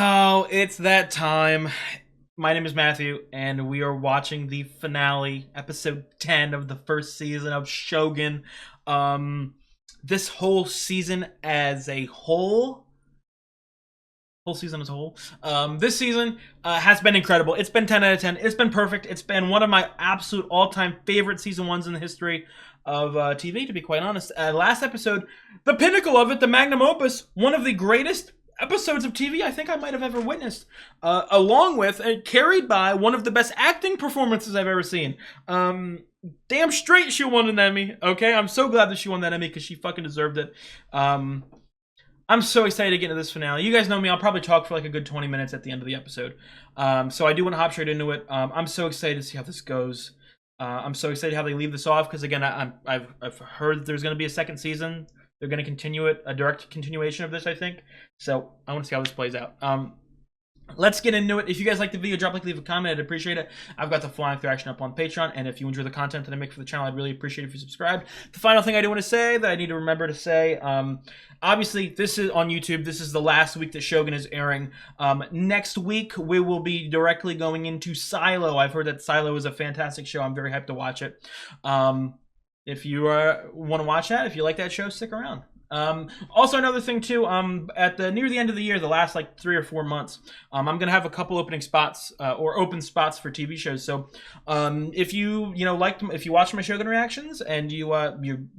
Oh, it's that time. My name is Matthew, and we are watching the finale, episode 10 of the first season of Shogun. This whole season as a whole season as a whole, this season has been incredible. It's been 10 out of 10. It's been perfect. It's been one of my absolute all-time favorite season ones in the history of TV, to be quite honest. Last episode, the pinnacle of it, the magnum opus, one of the greatest episodes of TV I think I might have ever witnessed, along with and carried by one of the best acting performances I've ever seen. Damn straight she won an Emmy. Okay, I'm so glad that she won that Emmy because she fucking deserved it. I'm so excited to get into this finale. You guys know me, I'll probably talk for like a good 20 minutes at the end of the episode. So I do want to hop straight into it. I'm so excited to see how this goes. I'm so excited how they leave this off because again, I've heard that there's going to be a second season. They're going to continue it, a direct continuation of this, I think. So I want to see how this plays out. Let's get into it. If you guys like the video, drop a like, leave a comment. I'd appreciate it. I've got the full actor action up on Patreon, and if you enjoy the content that I make for the channel, I'd really appreciate it if you subscribe. The final thing I do want to say that I need to remember to say, obviously, this is on YouTube. This is the last week that Shogun is airing. Next week, we will be directly going into Silo. I've heard that Silo is a fantastic show. I'm very hyped to watch it. If you want to watch that, if you like that show, stick around. Also another thing too, at near the end of the year, the last like 3 or 4 months, I'm gonna have a couple opening spots or open spots for TV shows. So if you like them, if you watch my Shogun reactions and you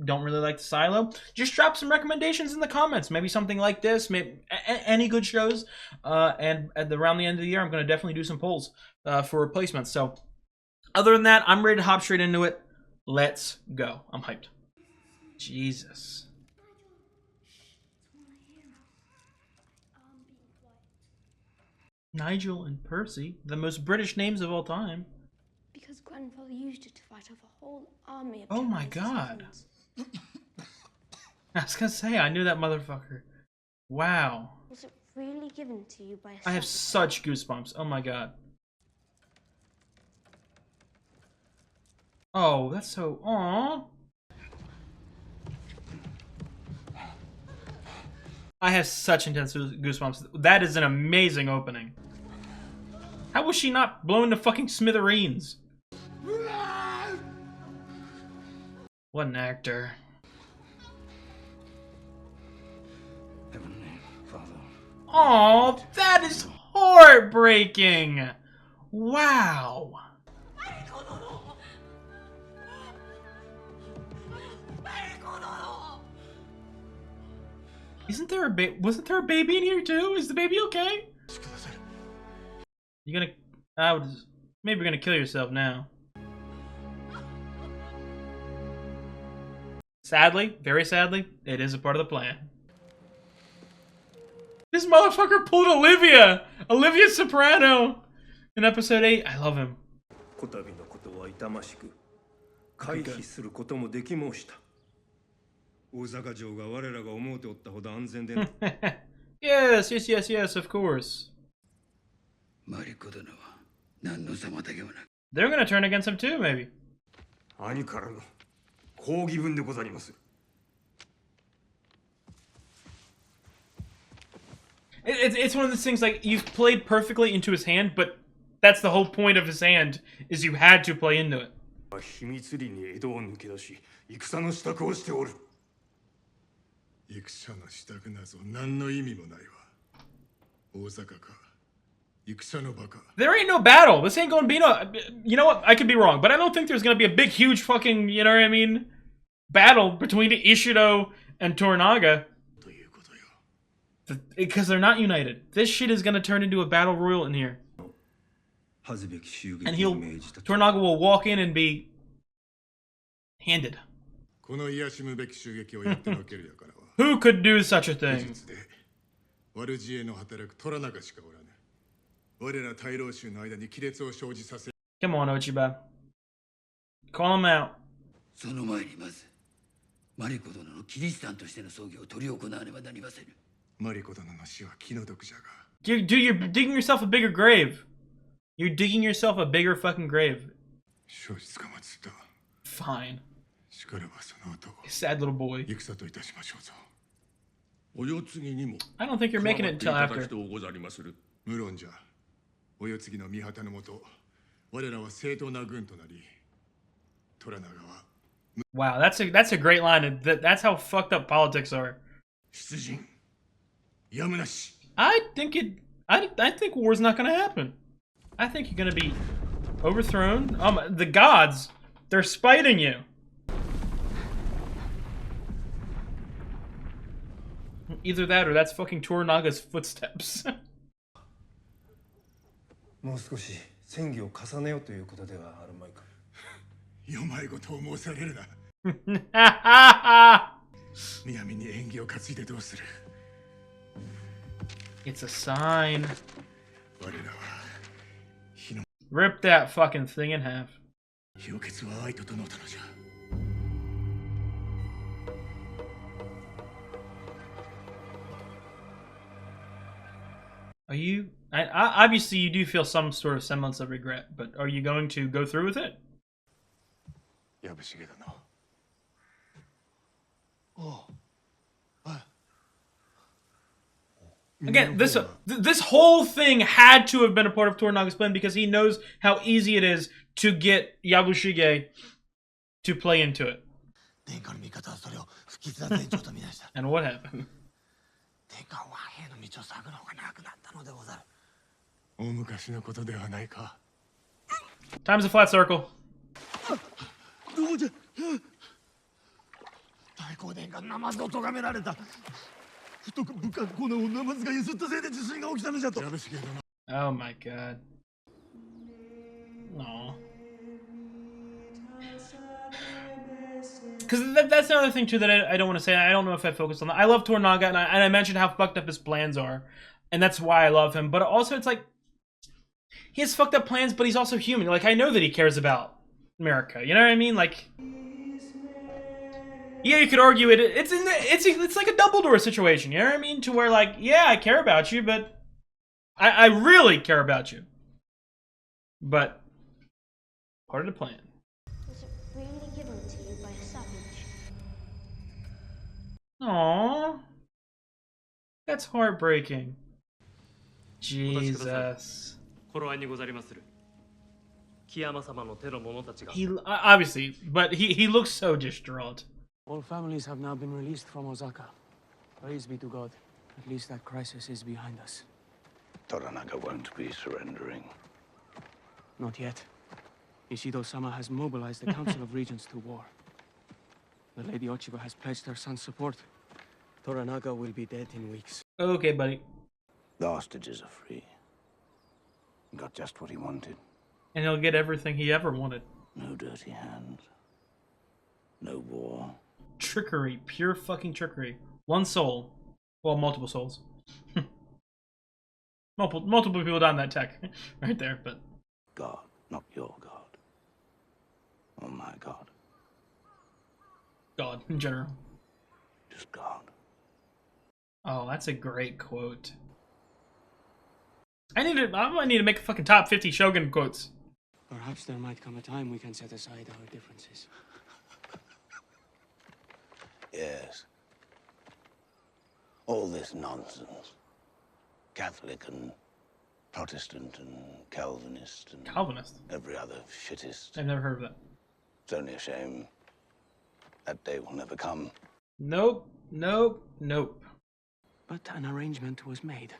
don't really like the Silo, just drop some recommendations in the comments. Maybe something like this, maybe any good shows. And around the end of the year, I'm gonna definitely do some polls for replacements. So other than that, I'm ready to hop straight into it. Let's go. I'm hyped. Jesus. Nigel and Percy, the most British names of all time. Because grandfather used it to fight off a whole army of Oh my god. I was gonna say, I knew that motherfucker. Wow. Was it really given to you by a I have such goosebumps. Oh my god. Oh, that's so... Aww. I have such intense goosebumps. That is an amazing opening. How was she not blown to fucking smithereens? What an actor. Oh, that is heartbreaking. Wow. Isn't there a wasn't there a baby in here too? Is the baby okay? You gonna... maybe you're gonna kill yourself now. Sadly, very sadly, it is a part of the plan. This motherfucker pulled Olivia! Olivia Soprano! In episode 8. I love him. Yes, of course. They're gonna turn against him too, maybe. It's one of those things like you've played perfectly into his hand, but that's the whole point of his hand, is you had to play into it. There ain't no battle. This ain't gonna be no... You know what? I could be wrong, but I don't think there's gonna be a big, huge fucking, you know what I mean, battle between Ishido and Toranaga. Because they're not united. This shit is gonna turn into a battle royal in here. And Toranaga will walk in and be... handed. Who could do such a thing? Come on, Ochiba. Call him out. You're digging yourself a bigger grave. You're digging yourself a bigger fucking grave. Fine. Sad little boy. I don't think you're making it until after. 無論じゃ、お世継ぎの御旗のもと、我らは正当な軍となり、虎長は Wow, that's a great line. That's how fucked up politics are. 出陣、やむなし。I think war's not gonna happen. I think you're gonna be overthrown. The gods, they're spiting you. Either that or that's fucking Toranaga's footsteps. もう少し戦議を重ねようということではあるまいか。よまいことを申されるな。南に縁起を担いでどうする。 It's a sign. 我らは火の Rip that fucking thing in half. 氷結は愛ととのたのじゃ。 Are you? Obviously, you do feel some sort of semblance of regret, but are you going to go through with it? 藪重殿。Again, this whole thing had to have been a part of Toranaga's plan because he knows how easy it is to get Yabushige to play into it. And what happened? 大昔のことではないか。 Time's a flat circle. どうじゃ。太閤殿がナマズを咎められた。不徳不格好なナマズがゆすったせいで地震が起きたのじゃと。藪重殿。 Oh my god. Aw. Because that's another thing too that I don't want to say. I don't know if I focused on that. I love Toranaga, and I mentioned how fucked up his plans are, and that's why I love him. But also, it's like he has fucked up plans, but he's also human. Like I know that he cares about America. You know what I mean? Like, yeah, you could argue it. It's like a Dumbledore situation. You know what I mean? To where like, yeah, I care about you, but I really care about you. But part of the plan. Was it really given to you by a savage? Aww. That's heartbreaking. Jesus. He obviously, but he looks so distraught. All families have now been released from Osaka. Praise be to God. At least that crisis is behind us. Toranaga won't be surrendering. Not yet. Ishido-sama has mobilized the Council of Regents to war. The Lady Ochiba has pledged her son's support. Toranaga will be dead in weeks. Okay, buddy. The hostages are free. He got just what he wanted. And he'll get everything he ever wanted. No dirty hands. No war. Trickery. Pure fucking trickery. One soul. Well, multiple souls. multiple people died in that tech. Right there, but... God, not your God. Oh my God. God, in general. Just God. Oh, that's a great quote. I might need to make a fucking top 50 Shogun quotes. Perhaps there might come a time we can set aside our differences. Yes. All this nonsense. Catholic and Protestant and Calvinist and Calvinist? every other shittist. I've never heard of that. It's only a shame that day will never come. Nope. Nope. Nope. But an arrangement was made.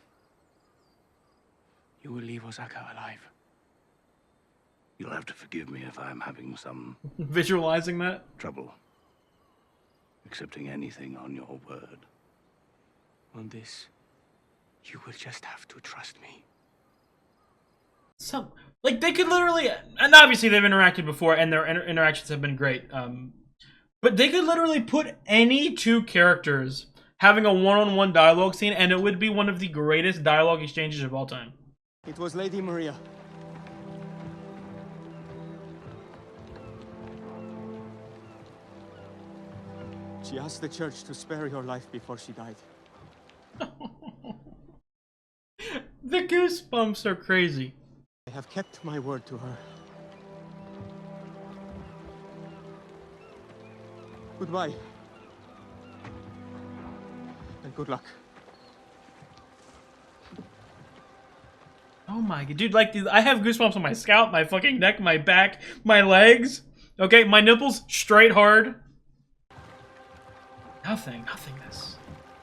You will leave Osaka alive. You'll have to forgive me if I'm having some Visualizing that? trouble accepting anything on your word. On this, you will just have to trust me. Like, they could literally... And obviously they've interacted before, and their interactions have been great. But they could literally put any two characters having a one-on-one dialogue scene, and it would be one of the greatest dialogue exchanges of all time. It was Lady Maria. She asked the church to spare your life before she died. The goosebumps are crazy. I have kept my word to her. Goodbye. Good luck. Oh my god, dude, like, I have goosebumps on my scalp, my fucking neck, my back, my legs. Okay, my nipples straight hard. Nothing this.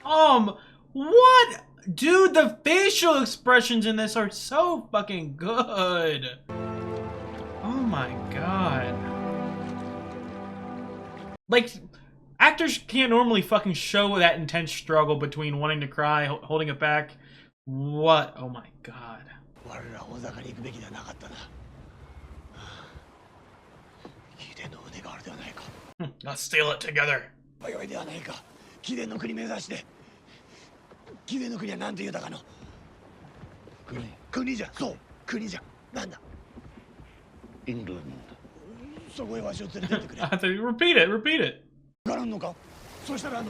What? Dude, the facial expressions in this are so fucking good. Oh my god. Like, actors can't normally fucking show that intense struggle between wanting to cry, holding it back. What? Oh my god. Let's steal it together. 貴殿の国目指して貴殿の国は何て言うたかの国じゃそう国じゃなんだイングランドそこへわしを連れてってくれ Repeat it. わからんのかそしたら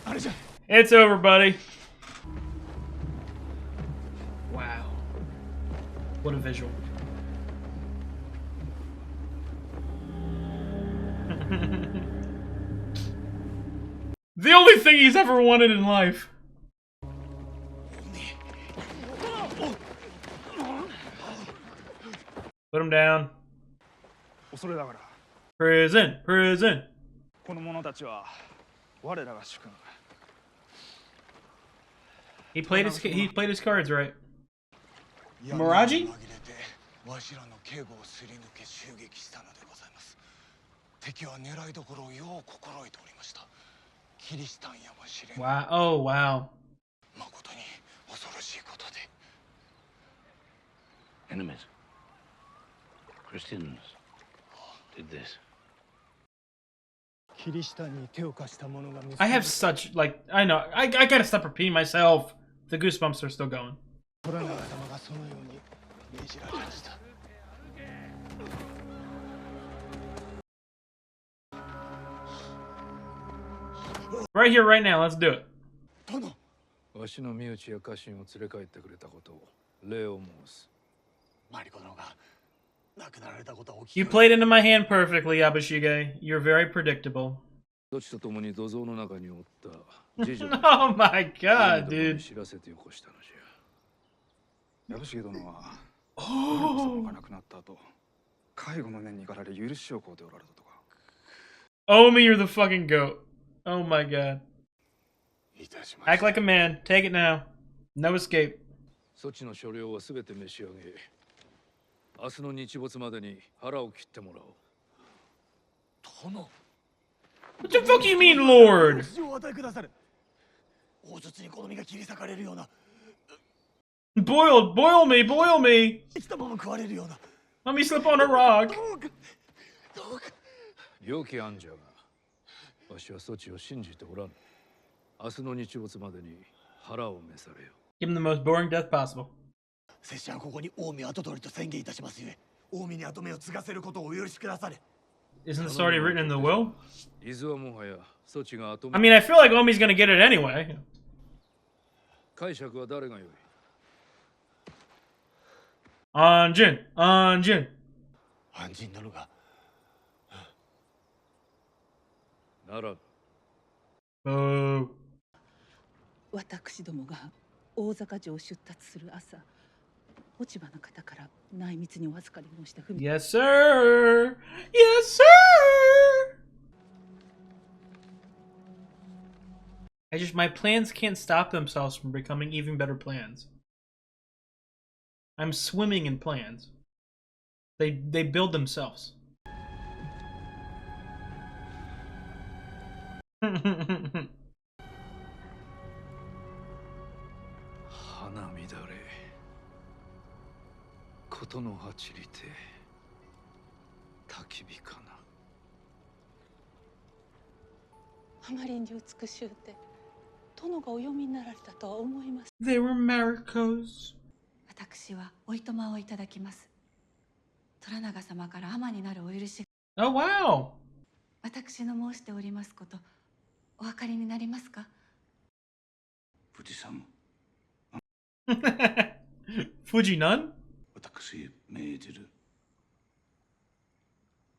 あれじゃ It's over, buddy. Wow. What a visual. The only thing he's ever wanted in life. Put him down. 恐れながら Prison. この者たちは我らが主君 He played his cards right. Miraji? わしらの警護をすり抜け襲撃したのでございます。敵は狙いどころをよう心得ておりました。キリシタンやもしれん。 Wow. Oh, wow. 誠に恐ろしいことで。 Enemies Christians did this キリシタンに手を貸した者が I have such, like, I know. I gotta stop repeating myself. The goosebumps are still going. 虎長様がそのように命じられました Right here, right now. Let's do it. 殿。わしの身内や家臣を連れ帰ってくれたことを礼を申す。マリコ殿が亡くなられたことをお聞き You played into my hand perfectly, Abashige. You're very predictable. どちと共に土蔵の中におった次女 Oh my god, に dude. 知らせてよこしたのじゃ。藪重殿はマリコ様が亡くなった後介護の念にかられ許しを請うておられたとか Oh me, you're the fucking goat. Oh my god. いたしました。 Act like a man. Take it now. No escape. そちの所領はすべて召し上げ、明日の日没までに腹を切ってもらおう。殿。 What the fuck you mean, Lord? 死をお与えくださる。王術に好みが切り裂かれるような、 Boil me. 生きたまま食われるような。 Let me slip on a rock. どうか。良き案じゃが、わしはそちを信じておらぬ。明日の日没までに腹を召されよ。 Give him the most boring death possible. 拙者はここに近江跡取りと宣言いたしますゆえ、近江に跡目を継がせることをお許しくだされ。 Isn't this already written in the will? 伊豆はもはやそちが後 I mean, I feel like Omi's gonna get it anyway. 解釈は誰がよい。 Anjin. 安心殿が。なら Boo. 私どもが大坂城を出立する朝、落ち葉の方から内密にお預かり申した文 Yes, sir. Yes, sir. My plans can't stop themselves from becoming even better plans. I'm swimming in plans. They build themselves. 花乱れことのはちりて焚き火かな。あまりに美しゅうて殿がお読みになられたとは思います。 They were miracles. 私はおいとまをいただきます。虎長様から尼になるお許し、 Oh, wow. 私の申しておりますこと、お分かりになりますか？富士山 Fuji none? 私へ命じる。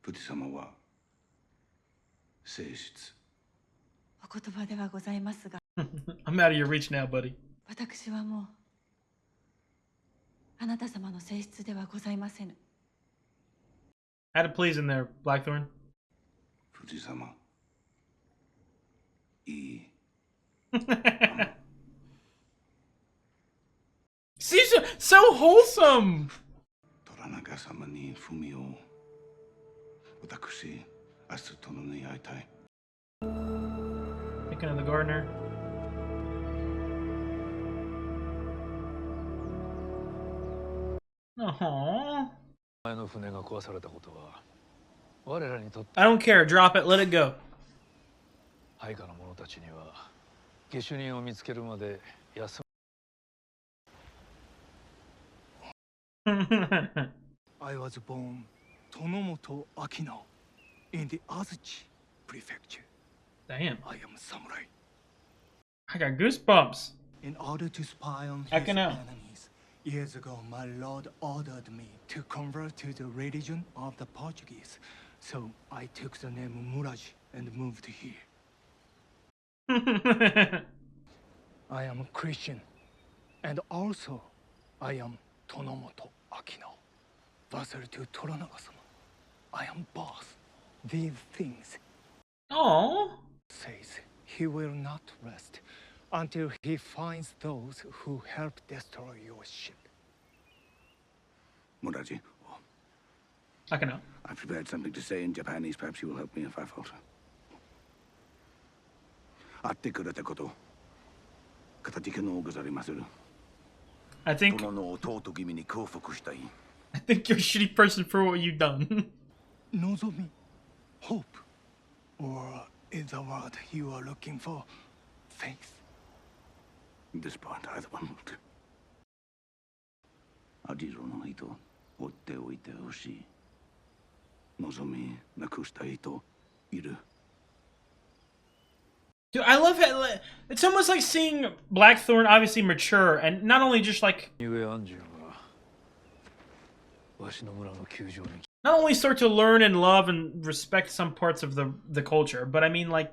富士様は誠実。お言葉ではございますが、I'm out of your reach now, buddy. 私はもうあなた様の性質ではございませぬ。 Had to please in there, Blackthorn. 藤様いい She's so wholesome. 虎中様に文を私明日殿に会いたい Thinking of the gardener. Aww. 前の船が壊されたことは我らにとって I don't care. Drop it. Let it go. 配下の者たちには下手人を見つけるまで休 I was born Tonomoto Akino in the Azuchi Prefecture. Damn. I am samurai. I got goosebumps. In order to spy on I his can know. enemies, years ago my lord ordered me to convert to the religion of the Portuguese. So I took the name Muraji and moved here. I am a Christian. And also, I am Tonomoto Akino, vassal to Toranaga-sama. I am both these things. Aww. Says he will not rest until he finds those who help destroy your ship. Muraji, I can know. I prepared something to say in Japanese. Perhaps you will help me if I falter. 会ってくれたこと形のござりまする I think 殿の弟君に降伏したい I think you're a shitty person for what you've done. Nozomi, hope, or is the word you are looking for faith? At this point, either one will do. アジロの人追っておいてほしい望みなくした人いる Dude, I love it. It's almost like seeing Blackthorn obviously mature, and not only just like ゆえ安順はわしの村の窮状に not only start to learn and love and respect some parts of the culture, but I mean like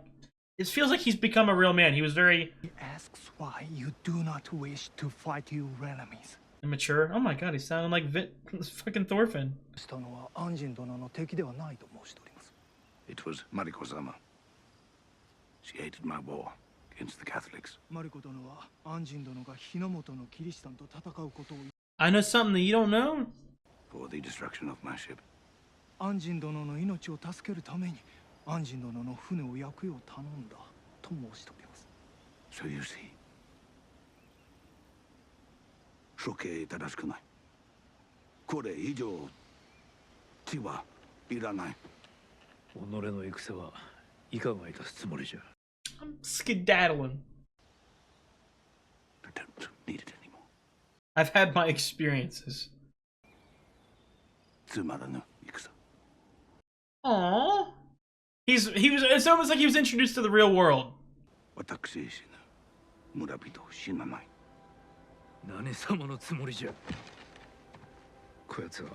it feels like he's become a real man. He was very He asks why you do not wish to fight your enemies. immature. Oh my god, he sounded like fucking Thorfinn. したのは安仁殿の敵ではないと申しております。 It was Mariko-sama. She hated my war against the Catholics. マリコ殿は安仁殿が日の本のキリシタンと戦うことを I know something that you don't know. For the destruction of my ship. 安仁殿の命を助けるために安仁殿の船を焼くよう頼んだと申しております。 So you see. 処刑正しくない。これ以上血はいらない。己の戦はいかがいたすつもりじゃ I'm skedaddling. I don't need it anymore. I've had my experiences. つまらぬ戦。 Aww. It's almost like he was introduced to the real world. 私死ぬ。村人死なない。何様のつもりじゃこやつは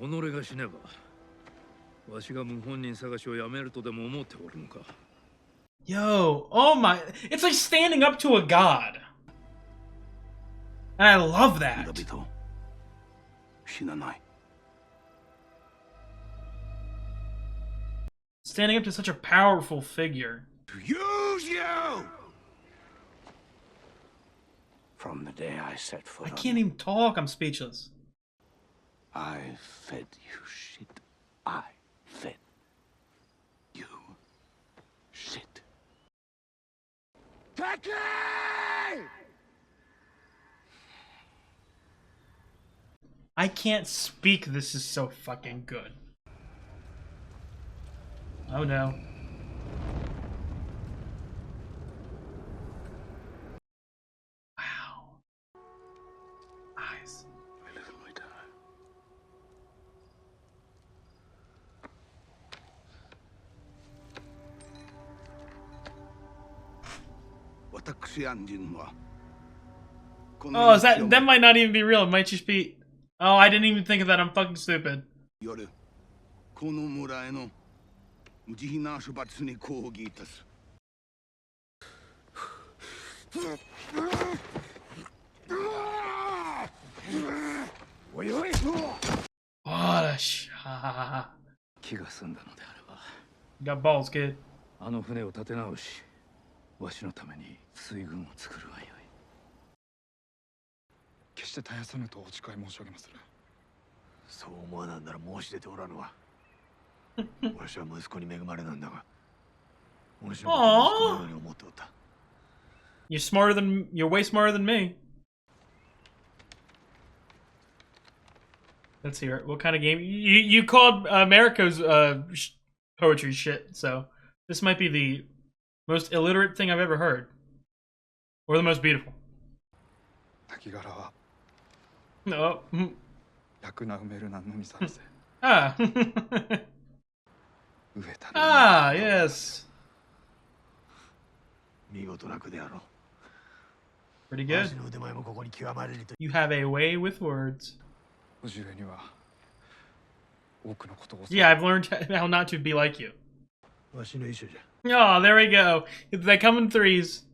己が死ねばわしが謀反人探しをやめるとでも思っておるのか Yo, oh my, it's like standing up to a god. And I love that. 村人死なない。 Standing up to such a powerful figure. To use you! From the day I set foot I on can't even talk, I'm speechless. I fed you shit. I fed you shit. Taki! I can't speak, this is so fucking good. Oh no. Wow. Eyes. I live in my time. 私安人は Oh, that might not even be real. It might just be. Oh, I didn't even think of that. I'm fucking stupid. 夜この村への無慈悲な処罰に抗議いたすおいおい。 What a shot. 気が済んだのであれば、 Got balls, kid. あの船を立て直し、わしのために水軍を作るがよい。決して絶やさぬとお誓い申し上げまする。そう思わなんなら申し出ておらぬわ。わしは息子に恵まれなんだが、お主のことを息子のように思っておった。You're way smarter than me. Let's hear it. What kind of game? You called Mariko's poetry shit, so this might be the most illiterate thing I've ever heard. Or the most beautiful. 滝柄は No. 楽な埋めるなのみさらせ。 Ah. 飢えたる Ah, yes. 見事な句であろう。 Pretty わ good. しの腕前もここに極まれると。 You have a way with words. 叔父上には多くのことを。 Yeah, I've learned how not to be like you. わしの遺書じゃ。 Oh, there we go. They come in threes.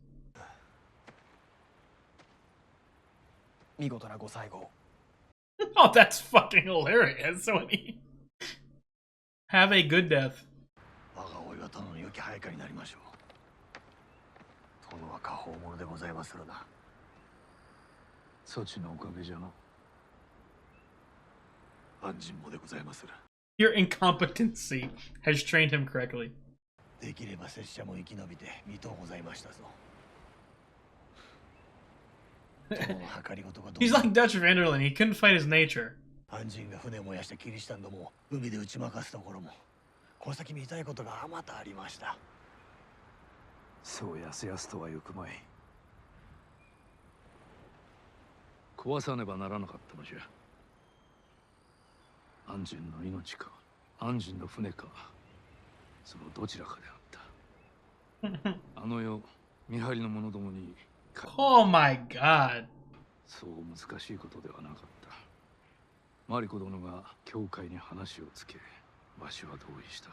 見事なご最後。 Oh, that's fucking hilarious. When he... Have a good death. 我が甥は殿の良き配下になりましょう。殿は果報者でございまするな。そちのおかげじゃな。安心もでございまする。 Your incompetency has trained him correctly. できれば拙者も生き延びて見とうございましたぞ。殿の計りごとがどう He's like Dutch Vanderlyn. He couldn't fight his nature. 安心が船を燃やしてキリシタンどもを海で打ち負かすところも、この先見たいことがあまたありました。そうやすやすとはよくまい。壊さねばならなかったのじゃ。安心の命か、安心の船か、そのどちらかであった。あの世、見張りの者どもに。Oh my god. そう難しいことではなかった。マリコ殿が教会に話をつけ、わしは同意した。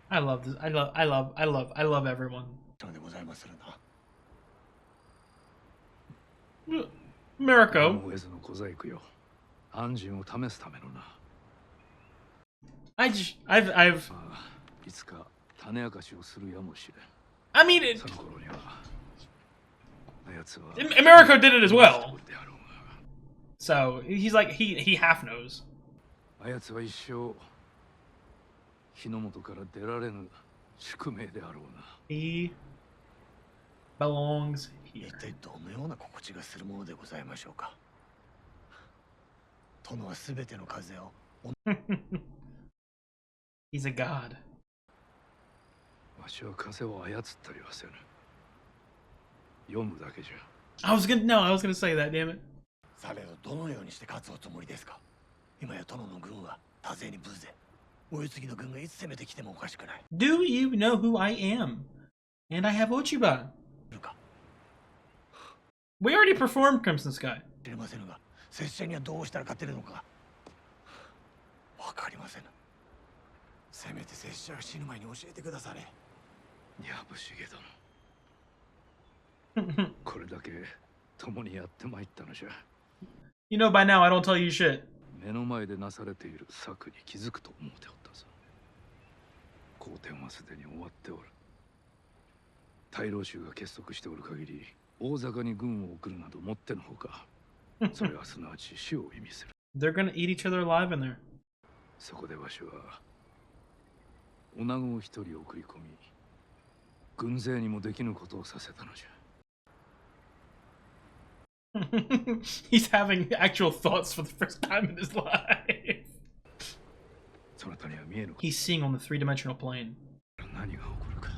I love this. I love everyone. そうでございまするな。Mariko. 燃えずの小細工よ。安心を試すためのな。I've いつか種明かしをするやもしれん。 I mean it. その頃にはあやつは Mariko did it as well. So he's like he half knows. あやつは一生日の本から出られぬ宿命であろうな。 He belongs 一 here. 体どのような心地がするものでございましょうか。殿はすべての風を He's a god. わしは風を操ったりはせぬ。読むだけじゃ。I was gonna say that. Damn it. されどどのようにして勝つおつもりですか。今や殿の軍は多勢に無勢。お世継ぎの軍がいつ攻めてきてもおかしくない。 Do you know who I am? And I have Ochiba. いるか We already performed Crimson Sky. 知りませぬが、拙者にはどうしたら勝てるのかわかりませぬ。せめて拙者が死ぬ前に教えてくだされ。やぶしげ殿。これだけ共にやってまいったのじゃ。 You know by now I don't tell you shit. 目の前でなされている策に気づくと思っておったぞ。好天はすでに終わっておる。大老衆が結束しておる限り、大坂に軍を送るなどもってのほか。それはすなわち死を意味する。They're gonna eat each other alive in there. そこでわしは女子を一人送り込み、軍勢にもできぬことをさせたのじゃ。He's having actual thoughts for the first time in his life. そなたには見えぬ。 He's seeing on the three-dimensional plane. 何が起こるか。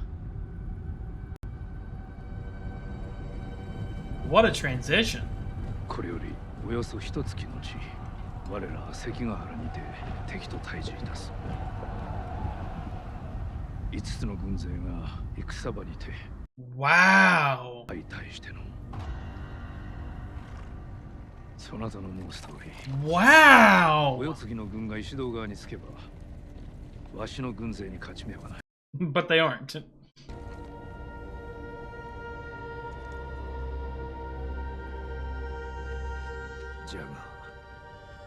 What a transition. これよりおよそ一月の後、我らは関ヶ原にて敵と対峙いたす。5つの軍勢が戦場にて Wow. 相対してのそなたの申す通り、 Wow. お世継ぎの軍が石堂側につけばわしの軍勢に勝ち目はない。 But they aren't. じゃが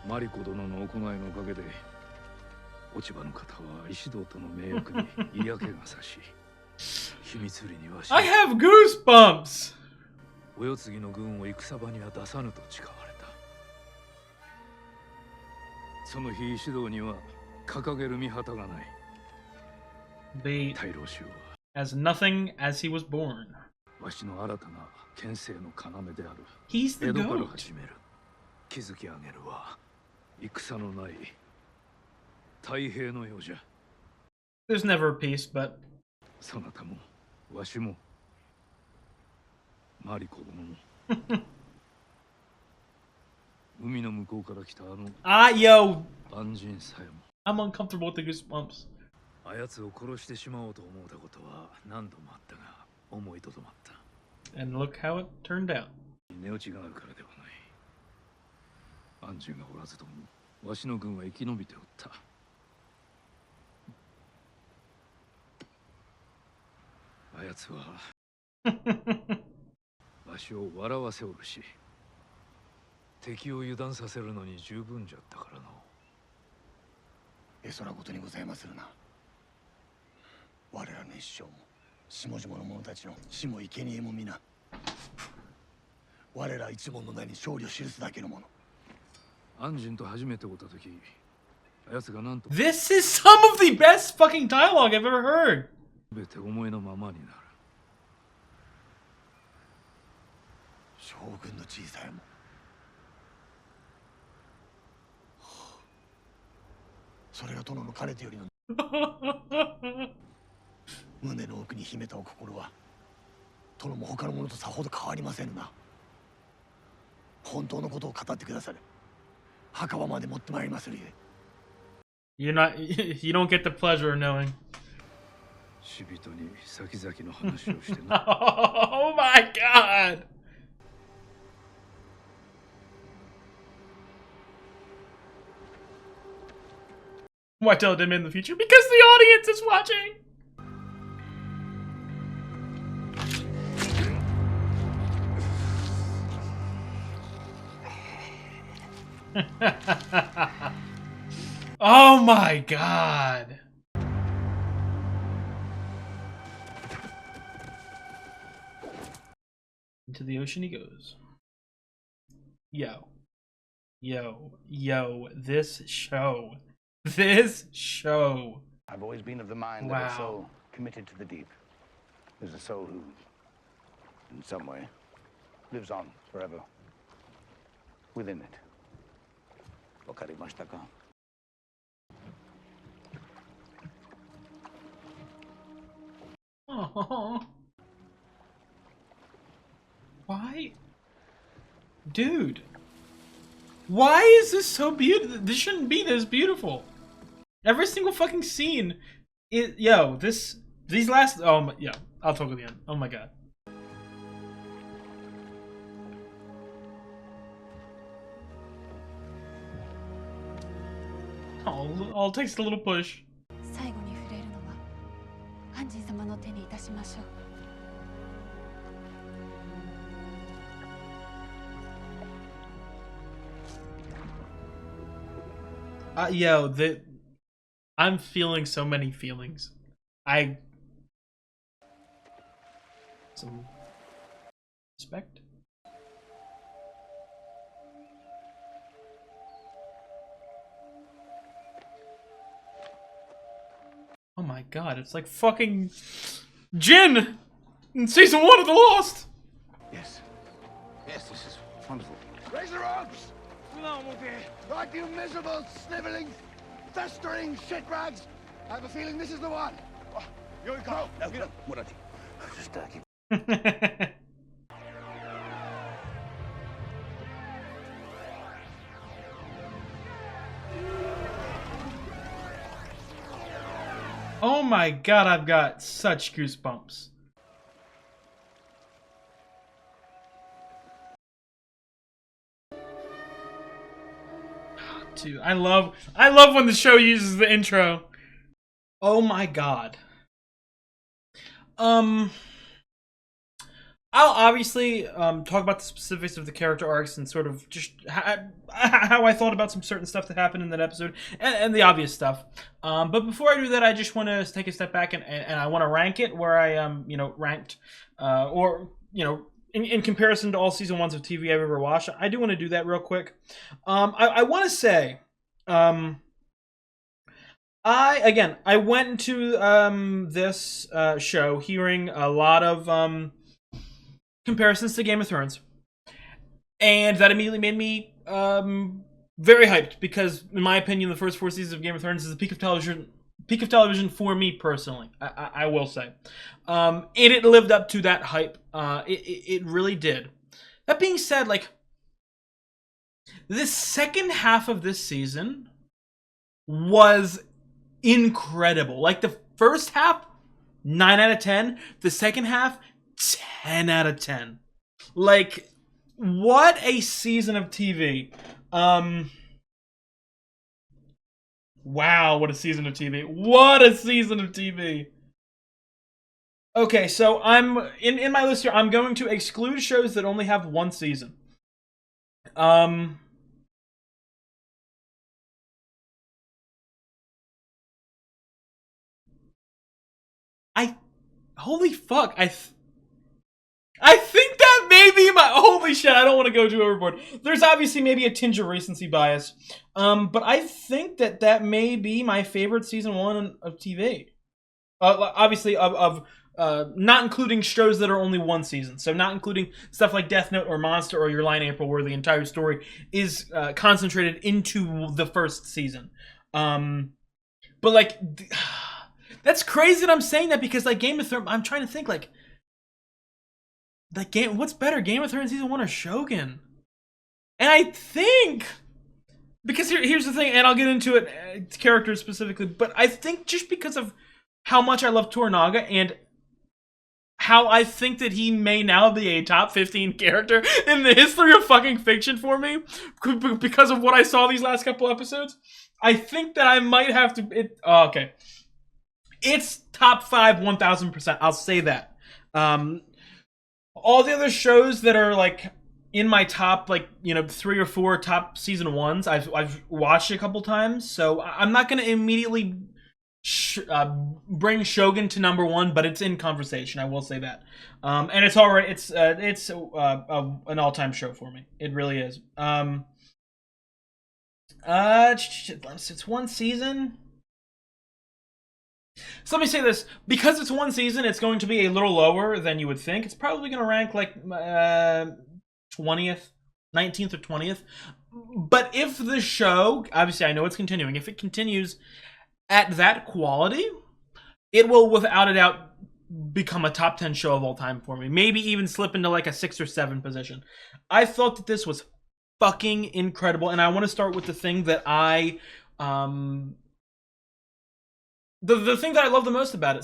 マリコ殿の行いのおかげで落ち葉の方は石堂との盟約に嫌気がさし秘密裏にわし I have goosebumps! お世継ぎの軍を戦場には出さぬと誓われた。その日石堂には掲げる御旗がない。 They 大老衆は as nothing as he was born. わしの新たな県政の要である He's the 江戸から goat. 始める築き上げるは戦のない太平の世じゃ。 There's never a peace, but そなたもわしもマリコ殿も海の向こうから来たyo, 安心さえも I'm uncomfortable with the goosebumps. あやつを殺してしまおうと思うたことは何度もあったが思いとどまった。 And look how it turned out. 値打ちがあるからではない。安心がおらずともわしの軍は生き延びておった。あやつはわしを笑わせおるし敵を油断させるのに十分じゃったからの。えそなことにございまするな。我らの一生も下々の者たちの死も生贄も皆我ら一門の名に勝利を記すだけのもの。安心と初めて会った時あやつがなんと This is some of the best fucking dialogue I've ever heard. 全て思いのままになる。将軍の小さいもそれが殿のかねてよりの胸の奥に秘めたお心は殿も他の者とさほど変わりませぬな。本当のことを語ってくださる。墓場まで持ってまいりまするゆえ。 You're not. You don't get the pleasure of knowing. 死人に先々の話をしてな。Oh my god! Why tell them in the future? Because the audience is watching! Oh my god! Into the ocean he goes. Yo. Yo, this show. This show. I've always been of the mind Wow. that a soul committed to the deep is a soul who, in some way, lives on forever within it. わかりましたか? Oh. Why? Dude. Why is this so beautiful? This shouldn't be this beautiful. Every single fucking scene is, yo, these last, oh my, yeah, I'll talk at the end. Oh my god. Oh, all it takes is a little push. 最後に触れるのは安心様の手にいたしましょう。 Yo, I'm feeling so many feelings. Some respect. Oh my god, it's like fucking Jin in season 1 of The Lost. Yes. Yes, this is wonderful. Raise the ropes! Right, you miserable, sniveling, festering shitrags! I have a feeling this is the one. Oh, here we go. No, Murati. Just keep. Oh my god, I've got such goosebumps. Dude, I love when the show uses the intro. Oh my god. I'll obviously talk about the specifics of the character arcs and sort of just how I thought about some certain stuff that happened in that episode and the obvious stuff. But before I do that, I just want to take a step back and I want to rank it where I ranked or in comparison to all season ones of TV I've ever watched. I do want to do that real quick. I want to say. I went into this show hearing a lot of comparisons to Game of Thrones, and that immediately made me very hyped because, in my opinion, the first 4 seasons of Game of Thrones is the peak of television. Peak of television for me personally, I will say, and it lived up to that hype. It really did. That being said, like the second half of this season was incredible. Like the first half, 9 out of 10. The second half, 10 out of 10. Like, what a season of TV. Wow, what a season of TV. What a season of TV. Okay, so I'm in my list here, I'm going to exclude shows that only have 1 season. Holy fuck, I think that may be my... Holy shit, I don't want to go too overboard. There's obviously maybe a tinge of recency bias. But I think that may be my favorite season 1 of TV. Obviously, of not including shows that are only 1 season. So not including stuff like Death Note or Monster or Your Lie in April, where the entire story is concentrated into the first season. But like... That's crazy that I'm saying that because, like, Game of Thrones, I'm trying to think, like what's better, Game of Thrones season 1 or Shogun? And I think, because here's the thing, and I'll get into it, characters specifically, but I think just because of how much I love Toranaga and how I think that he may now be a top 15 character in the history of fucking fiction for me, because of what I saw these last couple episodes, I think that I might have to... okay. It's top 5, 1000%. I'll say that. All the other shows that are like in my top, 3 or 4 top season 1s, I've watched a couple times. So I'm not going to immediately bring Shogun to number 1, but it's in conversation. I will say that. And it's already it's an all-time show for me. It really is. It's 1 season. So let me say this. Because it's 1 season, it's going to be a little lower than you would think. It's probably going to rank like 20th, 19th or 20th. But if the show, obviously I know it's continuing, if it continues at that quality, it will without a doubt become a top 10 show of all time for me. Maybe even slip into like a 6 or 7 position. I thought that this was fucking incredible. And I want to start with the thing that The thing that I love the most about it, in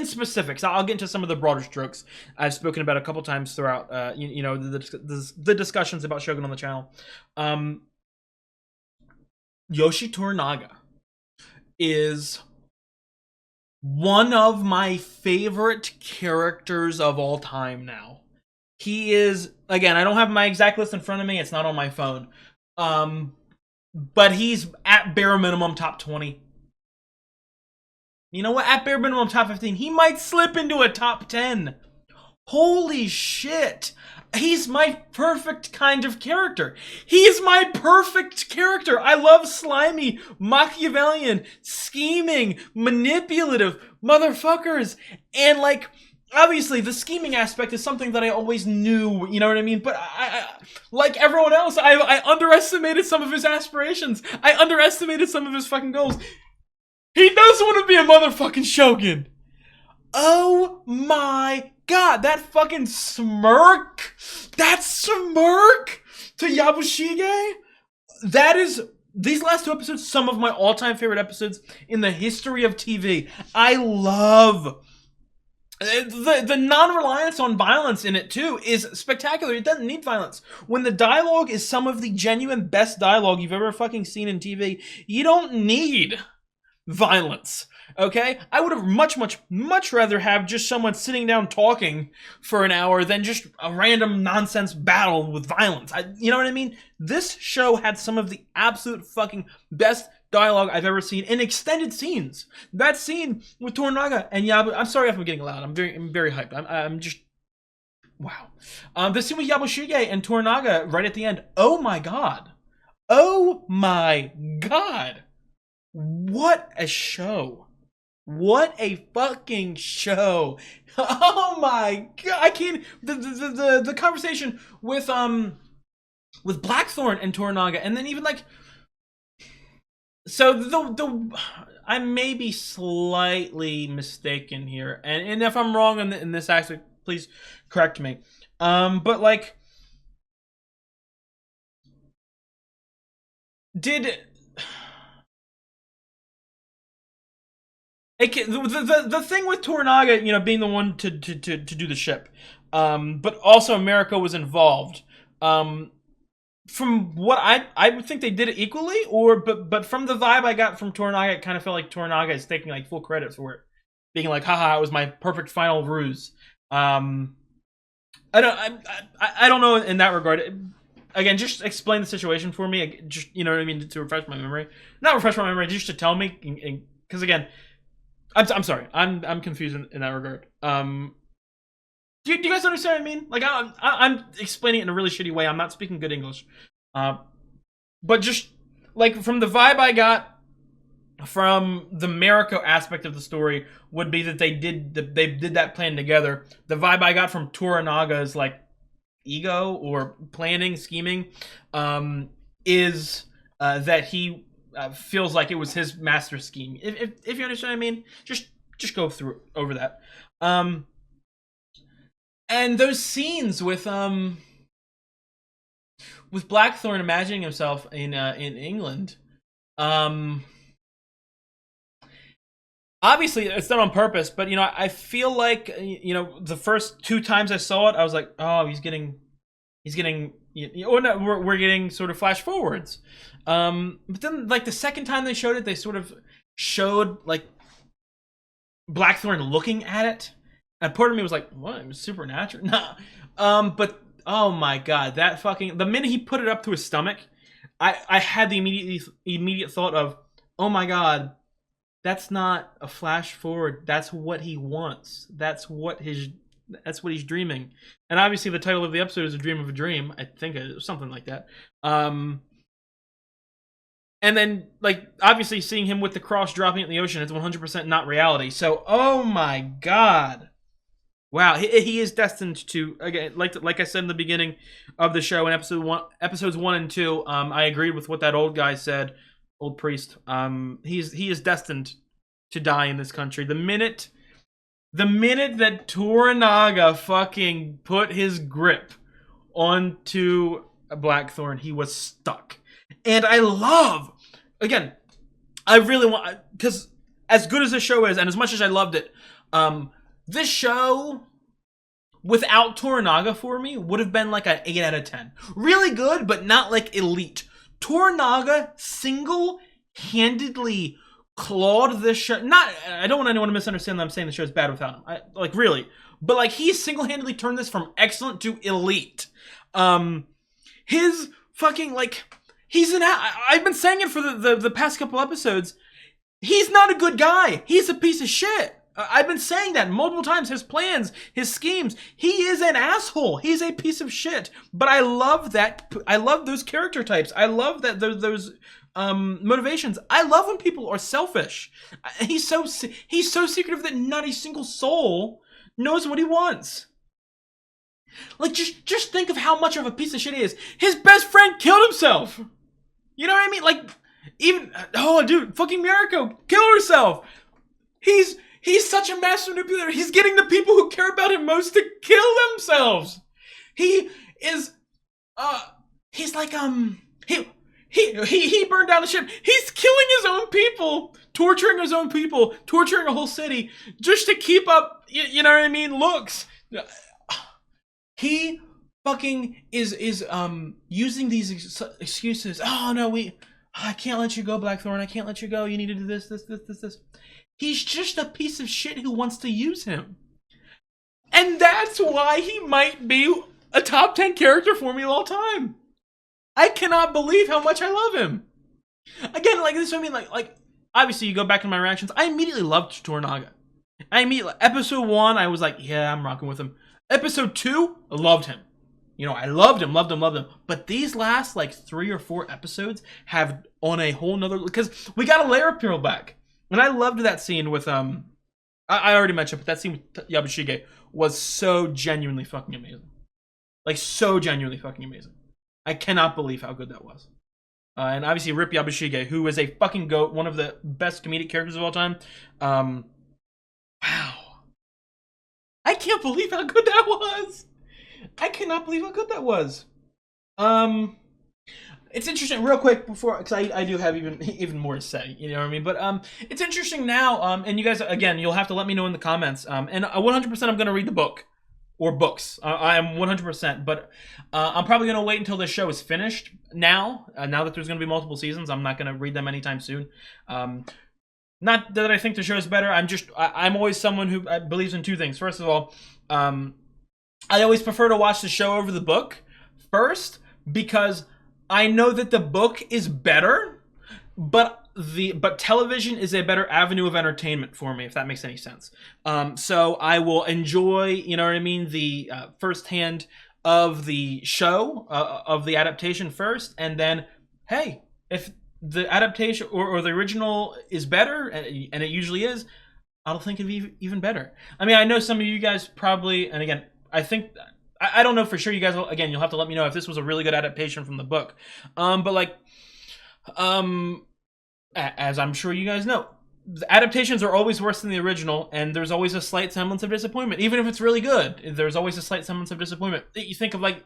specifics, I'll get into some of the broader strokes I've spoken about a couple times throughout, the discussions about Shogun on the channel. Yoshi Toranaga is one of my favorite characters of all time now. He is, again, I don't have my exact list in front of me, it's not on my phone. But he's at bare minimum top 20. You know what? At bare minimum, top 15. He might slip into a top 10. Holy shit. He's my perfect kind of character. He's my perfect character. I love slimy, Machiavellian, scheming, manipulative motherfuckers. And, like, obviously, the scheming aspect is something that I always knew, you know what I mean? But I like everyone else, I underestimated some of his aspirations. I underestimated some of his fucking goals. He does want to be a motherfucking shogun. Oh my god, that fucking smirk. That smirk to Yabushige. That is, these last 2 episodes, some of my all-time favorite episodes in the history of TV. I love the non-reliance on violence in it too is spectacular. It doesn't need violence. When the dialogue is some of the genuine best dialogue you've ever fucking seen in TV, you don't need violence. Okay, I would have much rather have just someone sitting down talking for an hour than just a random nonsense battle with violence. You know what I mean? This show had some of the absolute fucking best dialogue I've ever seen in extended scenes. That scene with Toranaga and Yabu. I'm sorry if I'm getting loud. I'm very hyped. I'm just wow. The scene with Yabushige and Toranaga right at the end. Oh my god. Oh my god. What a show. What a fucking show. Oh my god. I can't the conversation with Blackthorn and Toranaga, and then even like, so the I may be slightly mistaken here, and if I'm wrong in this aspect, please correct me. But like, the thing with Toranaga, you know, being the one to do the ship, but also America was involved. From what I would think they did it equally, but from the vibe I got from Toranaga, it kind of felt like Toranaga is taking like full credit for it, being like, haha, it was my perfect final ruse. I don't know in that regard. Again, just explain the situation for me. Just, you know what I mean, to refresh my memory. Not refresh my memory, just to tell me, because again, I'm sorry, I'm confused in that regard. Do you guys understand what I mean? Like, I'm explaining it in a really shitty way. I'm not speaking good English. But just, like, from the vibe I got from the Mariko aspect of the story would be that they did that plan together. The vibe I got from Toranaga's, like, ego or planning, scheming, is that he feels like it was his master scheme. If you understand what I mean, just go over that. And those scenes with Blackthorn imagining himself in England, obviously it's done on purpose, but you know, I feel like, you know, the first 2 times I saw it, I was like, oh, he's getting, or no, we're getting sort of flash forwards. But then, like, the second time they showed it, they sort of showed like Blackthorn looking at it. And part of me was like, what? It was supernatural? Nah. But, oh my god, that fucking... The minute he put it up to his stomach, I had the immediate thought of, oh my god, that's not a flash forward. That's what he wants. That's what he's dreaming. And obviously the title of the episode is A Dream of a Dream. I think it was something like that. And then, like, obviously seeing him with the cross dropping it in the ocean, it's 100% not reality. So, oh my god. Wow, he is destined to, again, like I said in the beginning of the show in episodes 1 and 2. I agreed with what that old guy said, old priest. He is destined to die in this country. The minute that Toranaga fucking put his grip onto Blackthorn, he was stuck. And I love, again, I really want, because as good as this show is, and as much as I loved it, this show, without Toranaga for me, would have been like an 8 out of 10. Really good, but not like elite. Toranaga single-handedly clawed this show. I don't want anyone to misunderstand that I'm saying the show's bad without him. Like, really. But, like, he single-handedly turned this from excellent to elite. His fucking, like, I've been saying it for the past couple episodes. He's not a good guy. He's a piece of shit. I've been saying that multiple times. His plans, his schemes. He is an asshole. He's a piece of shit. But I love that. I love those character types. I love that those motivations. I love when people are selfish. He's so secretive that not a single soul knows what he wants. Like, just think of how much of a piece of shit he is. His best friend killed himself. You know what I mean? Like, even, oh, dude, fucking Mariko killed herself. He's such a master manipulator. He's getting the people who care about him most to kill themselves. He is, he's like, he burned down the ship. He's killing his own people, torturing his own people, torturing a whole city just to keep up, you know what I mean, looks. He fucking is using these excuses. Oh no, I can't let you go, Blackthorn. I can't let you go. You need to do this. He's just a piece of shit who wants to use him. And that's why he might be a top 10 character for me of all time. I cannot believe how much I love him. Again, like this, I mean, like obviously you go back to my reactions. I immediately loved Toranaga. Episode 1, I was like, yeah, I'm rocking with him. Episode 2, I loved him. You know, I loved him. But these last like 3 or 4 episodes have on a whole nother, because we got a layer peel back, and I loved that scene with I already mentioned, but that scene with Yabushige was so genuinely fucking amazing. Like, so genuinely fucking amazing. I cannot believe how good that was. And obviously, Rip Yabushige, who is a fucking GOAT, one of the best comedic characters of all time. Wow. I can't believe how good that was. I cannot believe how good that was. It's interesting, real quick, before, because I do have even more to say, you know what I mean? But it's interesting now, and you guys, again, you'll have to let me know in the comments, and 100% I'm going to read the book, or books. I am 100%, but I'm probably going to wait until this show is finished now that there's going to be multiple seasons. I'm not going to read them anytime soon. Not that I think the show is better, I'm always someone who believes in 2 things. First of all, I always prefer to watch the show over the book first, because I know that the book is better, but television is a better avenue of entertainment for me, if that makes any sense. So I will enjoy, you know what I mean, the firsthand of the show, of the adaptation first, and then, hey, if the adaptation or the original is better, and it usually is, I'll think it'd be even better. I mean, I know some of you guys probably, and again, I don't know for sure. You guys, again, you'll have to let me know if this was a really good adaptation from the book. But like, as I'm sure you guys know, the adaptations are always worse than the original, and there's always a slight semblance of disappointment. Even if it's really good, there's always a slight semblance of disappointment. You think of like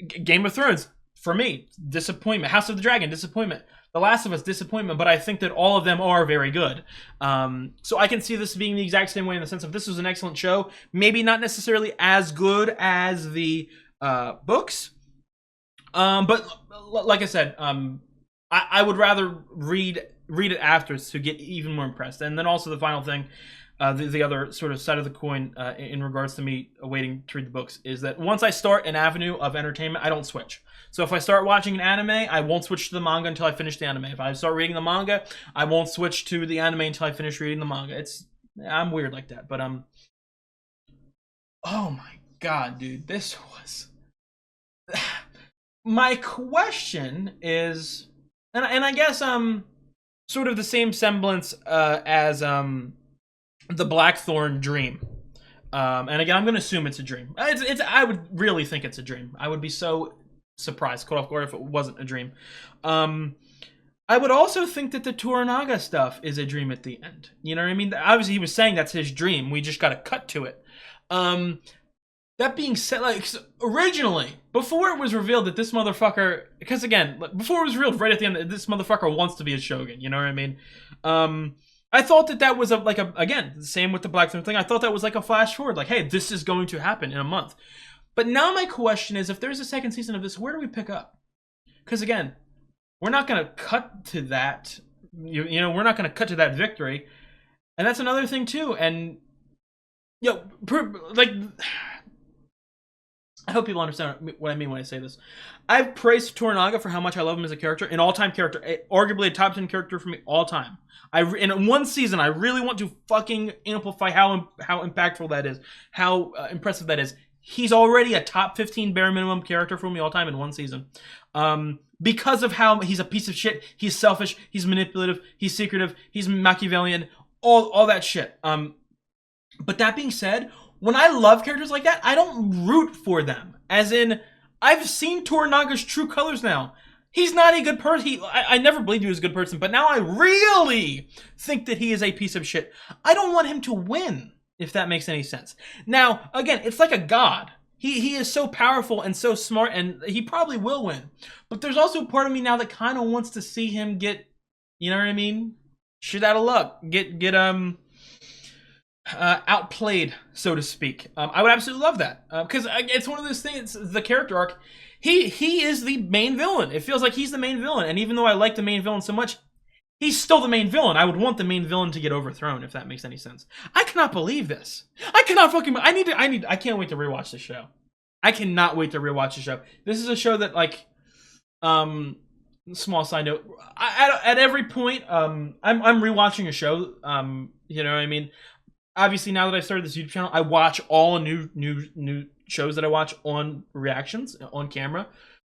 Game of Thrones, for me, disappointment. House of the Dragon, disappointment. The Last of Us, disappointment, but I think that all of them are very good. So I can see this being the exact same way, in the sense of this was an excellent show. Maybe not necessarily as good as the books. But like I said, I would rather read it after to get even more impressed. And then also the final thing, the other sort of side of the coin in regards to me waiting to read the books, is that once I start an avenue of entertainment, I don't switch. So if I start watching an anime, I won't switch to the manga until I finish the anime. If I start reading the manga, I won't switch to the anime until I finish reading the manga. I'm weird like that, but oh my god, dude, this was my question is, and I guess sort of the same semblance as the Blackthorn dream. And again, I'm going to assume it's a dream. I would really think it's a dream. I would be so surprised, caught off guard, if it wasn't a dream. I would also think that the Toranaga stuff is a dream at the end. You know what I mean? Obviously, he was saying that's his dream. We just got to cut to it. That being said, like, originally, before it was revealed that this motherfucker, because again, before it was revealed right at the end that this motherfucker wants to be a Shogun, you know what I mean? I thought that was again, the same with the Blackthorn thing. I thought that was like a flash forward, like, hey, this is going to happen in a month. But now my question is, if there's a second season of this, where do we pick up? Because again, we're not going to cut to that. You know, we're not going to cut to that victory, and that's another thing too. And like, I hope people understand what I mean when I say this. I've praised Toranaga for how much I love him as a character, an all-time character, arguably a top 10 character for me all time. In one season, I really want to fucking amplify how impactful that is, how impressive that is. He's already a top 15 bare minimum character for me all time in one season. Because of how he's a piece of shit, he's selfish, he's manipulative, he's secretive, he's Machiavellian, all that shit. But that being said, when I love characters like that, I don't root for them. As in, I've seen Toranaga's true colors now. He's not a good person. I never believed he was a good person, but now I really think that he is a piece of shit. I don't want him to win, if that makes any sense. Now, again, it's like a god. He is so powerful and so smart, and he probably will win. But there's also a part of me now that kind of wants to see him get, you know what I mean? Shit out of luck. Get outplayed, so to speak. I would absolutely love that because it's one of those things. The character arc, he is the main villain. It feels like he's the main villain, and even though I like the main villain so much, he's still the main villain. I would want the main villain to get overthrown, if that makes any sense. I cannot believe this. I cannot fucking. I can't wait to rewatch this show. I cannot wait to rewatch the show. This is a show that, like, small side note. At every point, I'm rewatching a show. You know what I mean? Obviously, now that I've started this YouTube channel, I watch all new shows that I watch on reactions on camera.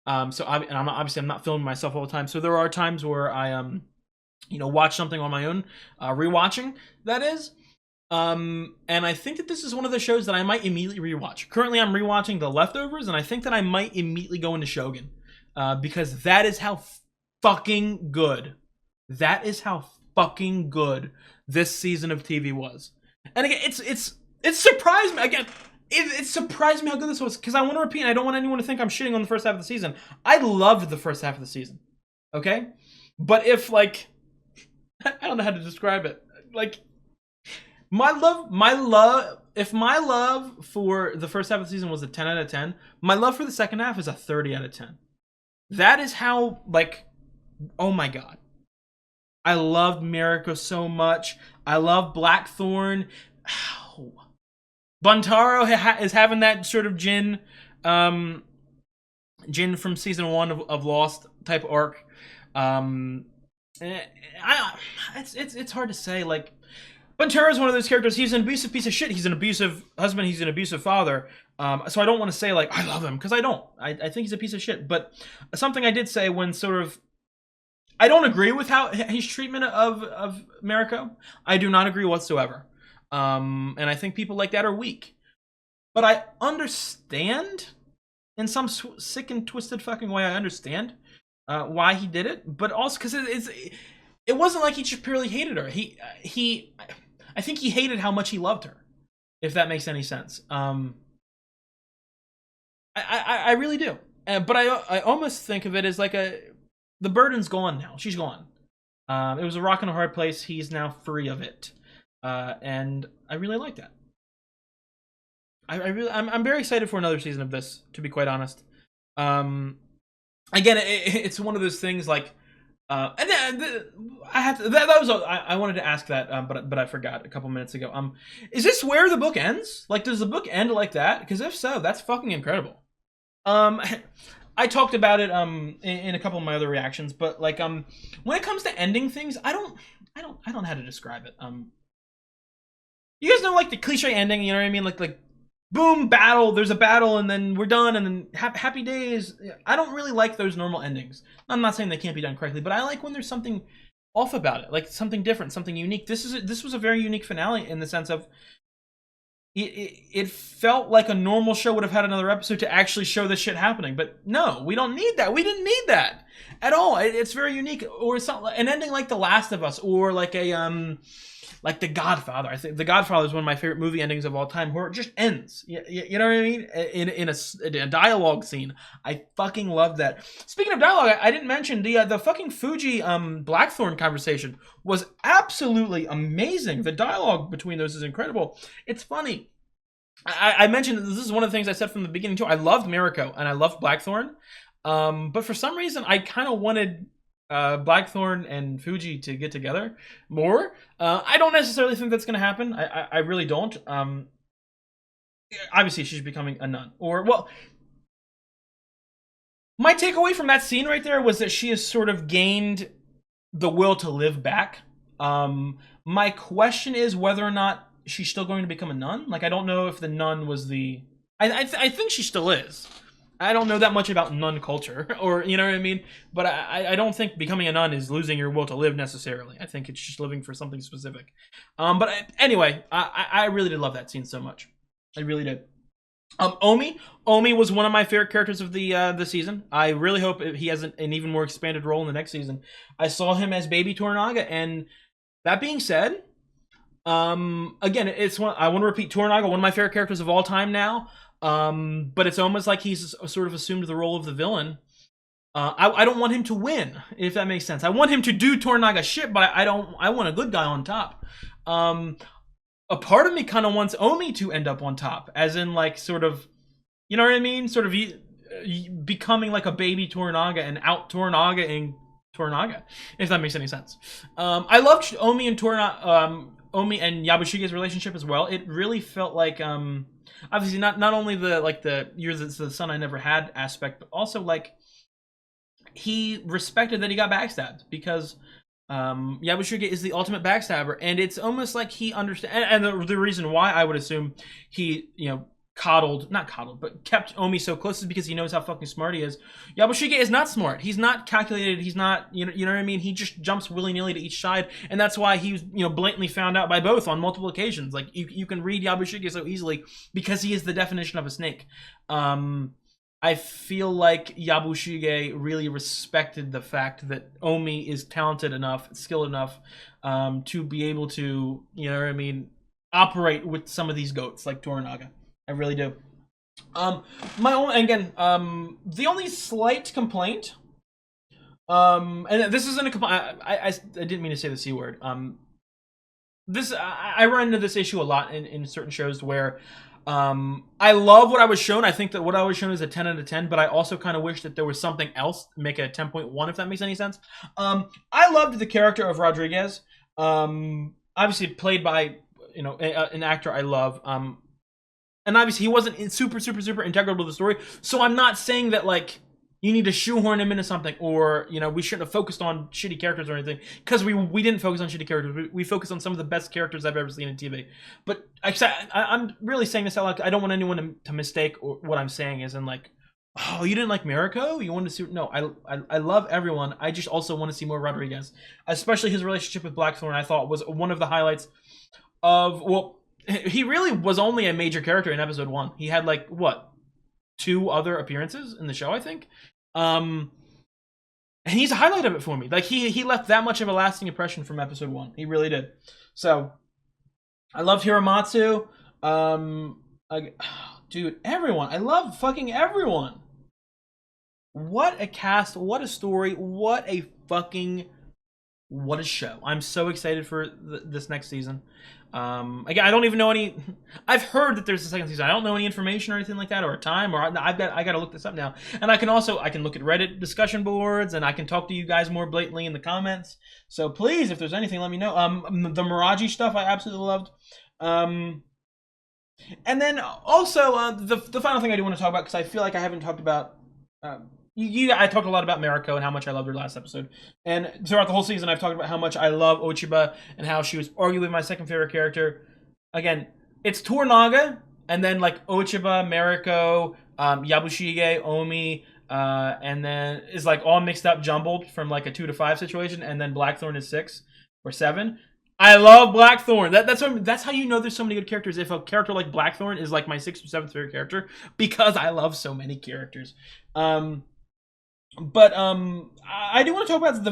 So I'm not filming myself all the time. So there are times where I watch something on my own, rewatching, that is. And I think that this is one of the shows that I might immediately rewatch. Currently, I'm rewatching The Leftovers, and I think that I might immediately go into Shogun, because that is how fucking good. That is how fucking good this season of TV was. And again, it surprised me. Again, it surprised me how good this was, because I want to repeat, and I don't want anyone to think I'm shitting on the first half of the season. I loved the first half of the season. Okay? But if, like, I don't know how to describe it. Like, if my love for the first half of the season was a 10 out of 10, my love for the second half is a 30 out of 10. That is how, like, oh my god. I loved Mariko so much. I love Blackthorn. Buntaro is having that sort of Jin from season 1 of Lost type arc. It's hard to say. Like, Buntaro is one of those characters. He's an abusive piece of shit. He's an abusive husband. He's an abusive father. So I don't want to say, like, I love him, because I don't. I think he's a piece of shit. But something I did say when sort of, I don't agree with how his treatment of Mariko. I do not agree whatsoever. And I think people like that are weak. But I understand, in some sick and twisted fucking way, I understand why he did it. But also because it wasn't like he just purely hated her. I think he hated how much he loved her, if that makes any sense. I really do. But I almost think of it as like the burden's gone now. She's gone. It was a rock and a hard place. He's now free of it. And I really like that. I'm very excited for another season of this, to be quite honest. Again, it's one of those things like, I wanted to ask that, but I forgot a couple minutes ago. Is this where the book ends? Like, does the book end like that? Because if so, that's fucking incredible. I talked about it in a couple of my other reactions, but like when it comes to ending things, I don't know how to describe it. You guys know, like, the cliche ending, you know what I mean? Like boom, battle, there's a battle, and then we're done, and then happy days. I don't really like those normal endings. I'm not saying they can't be done correctly, but I like when there's something off about it, like something different, something unique. This was a very unique finale in the sense of it felt like a normal show would have had another episode to actually show this shit happening. But no, we don't need that. We didn't need that at all. It's very unique. Or it's not an ending like The Last of Us, or like a like The Godfather. I think The Godfather is one of my favorite movie endings of all time, where it just ends. You know what I mean? In a dialogue scene. I fucking love that. Speaking of dialogue, I didn't mention the fucking Fuji Blackthorn conversation was absolutely amazing. The dialogue between those is incredible. It's funny. I mentioned this is one of the things I said from the beginning too. I loved Mariko and I loved Blackthorn, but for some reason I kind of wanted Blackthorn and Fuji to get together more. I don't necessarily think that's going to happen. I really don't. Obviously, she's becoming a nun. Or, well, my takeaway from that scene right there was that she has sort of gained the will to live back. My question is whether or not she's still going to become a nun. Like, I don't know if the nun was the... I think she still is. I don't know that much about nun culture, or, you know what I mean? But I don't think becoming a nun is losing your will to live necessarily. I think it's just living for something specific. Anyway, I really did love that scene so much. I really did. Omi was one of my favorite characters of the season. I really hope he has an even more expanded role in the next season. I saw him as Baby Toranaga, and that being said, again, I want to repeat, Toranaga, one of my favorite characters of all time now. But it's almost like he's sort of assumed the role of the villain. I don't want him to win, if that makes sense. I want him to do Toranaga shit, but I want a good guy on top. a part of me kind of wants Omi to end up on top, as in like sort of, you know what I mean? Sort of becoming like a baby Toranaga and out Toranaga in Toranaga, if that makes any sense. I loved Omi and Omi and Yabushige's relationship as well. It really felt like obviously not only the "you're the son I never had" aspect, but also like he respected that he got backstabbed, because Yabushige is the ultimate backstabber, and it's almost like he understands. And the reason why I would assume he, not coddled, but kept Omi so close is because he knows how fucking smart he is. Yabushige is not smart. He's not calculated. He's not, you know what I mean? He just jumps willy-nilly to each side, and that's why he was, blatantly found out by both on multiple occasions. Like, you can read Yabushige so easily because he is the definition of a snake. I feel like Yabushige really respected the fact that Omi is talented enough, skilled enough, to be able to, operate with some of these goats like Toranaga. I really do. The only slight complaint, and this isn't a complaint. I didn't mean to say the C word. I run into this issue a lot in certain shows where. I love what I was shown. I think that what I was shown is a 10 out of 10, but I also kind of wish that there was something else to make it a 10.1, if that makes any sense. I loved the character of Rodriguez. Obviously played by, an actor I love. And obviously he wasn't super integral to the story. So I'm not saying that, like, you need to shoehorn him into something, or, we shouldn't have focused on shitty characters or anything, because we didn't focus on shitty characters. We focused on some of the best characters I've ever seen in TV. But I'm really saying this out loud. I don't want anyone to mistake what I'm saying as in, like, oh, you didn't like Mariko? You wanted to see... No, I love everyone. I just also want to see more Rodriguez. Especially his relationship with Blackthorn, I thought was one of the highlights of... Well, he really was only a major character in episode 1. He had, like, what? 2 other appearances in the show, I think. And he's a highlight of it for me. Like, he left that much of a lasting impression from episode 1. He really did. So I loved Hiramatsu. Dude, everyone. I love fucking everyone. What a cast, what a story, what a show. I'm so excited for this next season. Again, I don't even know any... I've heard that there's a second season. I don't know any information or anything like that, or a time, or I got to look this up now. And I can look at Reddit discussion boards, and I can talk to you guys more blatantly in the comments. So please, if there's anything, let me know. The Miraji stuff I absolutely loved. And then also, the final thing I do want to talk about, because I feel like I haven't talked about... I talked a lot about Mariko and how much I loved her last episode. And throughout the whole season, I've talked about how much I love Ochiba and how she was arguably my second favorite character. Again, it's Toranaga, and then like Ochiba, Mariko, Yabushige, Omi, and then is like all mixed up, jumbled from like a 2 to 5 situation, and then Blackthorn is 6 or 7. I love Blackthorn. That's how you know there's so many good characters. If a character like Blackthorn is like my 6th or 7th favorite character, because I love so many characters. But I do want to talk about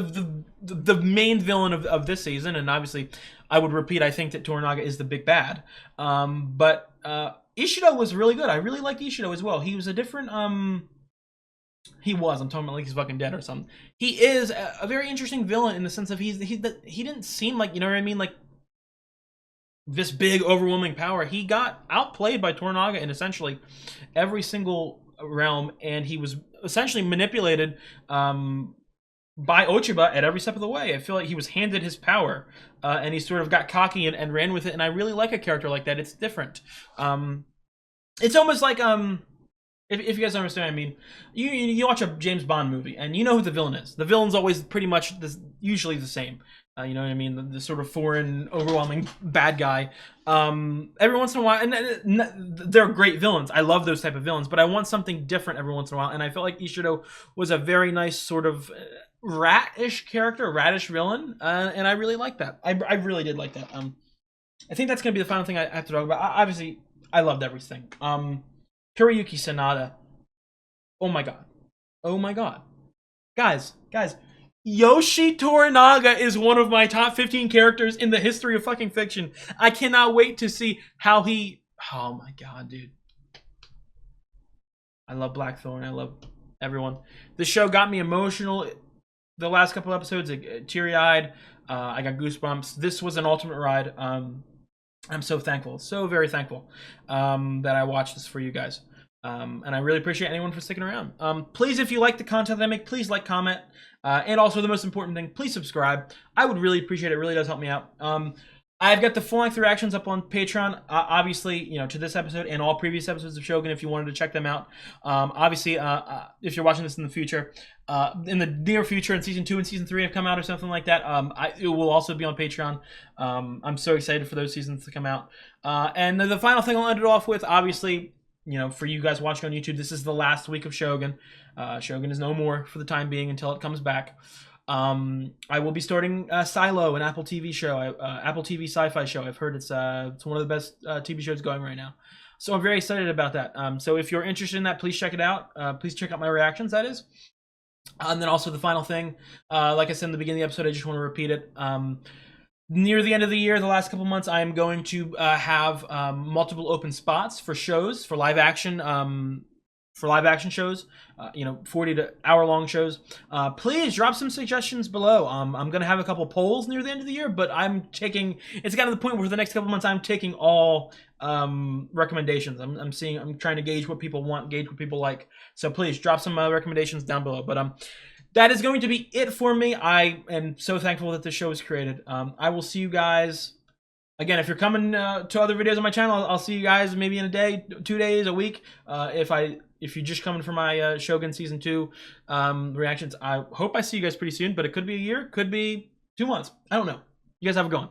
the main villain of this season, and obviously I would repeat, I think that Toranaga is the big bad. But Ishido was really good. I really liked Ishido as well. He was a different I'm talking about like he's fucking dead or something. He is a very interesting villain in the sense of he didn't seem like, you know what I mean, like this big overwhelming power. He got outplayed by Toranaga in essentially every single realm, and he was essentially manipulated by Ochiba at every step of the way. I feel like he was handed his power, and he sort of got cocky and ran with it, and I really like a character like that. It's different. It's almost like if you guys understand what I mean, you watch a James Bond movie and you know who the villain is. The villain's always pretty much usually the same. You know what I mean? The sort of foreign, overwhelming bad guy. Every once in a while, and they're great villains. I love those type of villains, but I want something different every once in a while. And I felt like Ishido was a very nice sort of rat-ish character, radish villain, and I really like that. I really did like that. I think that's gonna be the final thing I have to talk about. Obviously, I loved everything. Hiroyuki Sanada. Oh my god, guys. Yoshi Toranaga is one of my top 15 characters in the history of fucking fiction. I cannot wait to see how he... Oh my god, dude. I love Blackthorn. I love everyone. The show got me emotional. The last couple episodes, teary-eyed. I got goosebumps. This was an ultimate ride. I'm so thankful, so very thankful that I watched this for you guys. And I really appreciate anyone for sticking around. Please, if you like the content that I make, please like, comment, and also the most important thing, please subscribe. I would really appreciate it. It really does help me out. I've got the full-length reactions up on Patreon, obviously, you know, to this episode and all previous episodes of Shogun if you wanted to check them out. Obviously, if you're watching this in the future, in the near future, and Season 2 and Season 3 have come out or something like that, it will also be on Patreon. I'm so excited for those seasons to come out. And the final thing I'll end it off with, obviously, you know, for you guys watching on YouTube, this is the last week of Shogun. Shogun is no more for the time being until it comes back. I will be starting Silo, an Apple TV show, Apple TV sci-fi show. I've heard it's one of the best TV shows going right now. So I'm very excited about that. So if you're interested in that, please check it out. Please check out my reactions, that is. And then also the final thing, like I said in the beginning of the episode, I just want to repeat it. Near the end of the year, the last couple months, I am going to have multiple open spots for shows, for live action shows, you know, 40 to hour-long shows. Please drop some suggestions below. I'm going to have a couple polls near the end of the year, but it's gotten to the point where the next couple months I'm taking all recommendations. I'm trying to gauge what people want, gauge what people like. So please drop some recommendations down below. But that is going to be it for me. I am so thankful that this show was created. I will see you guys again. If you're coming to other videos on my channel, I'll see you guys maybe in a day, 2 days, a week. If you're just coming for my Shogun Season 2 reactions, I hope I see you guys pretty soon, but it could be a year, could be 2 months. I don't know. You guys have a good one.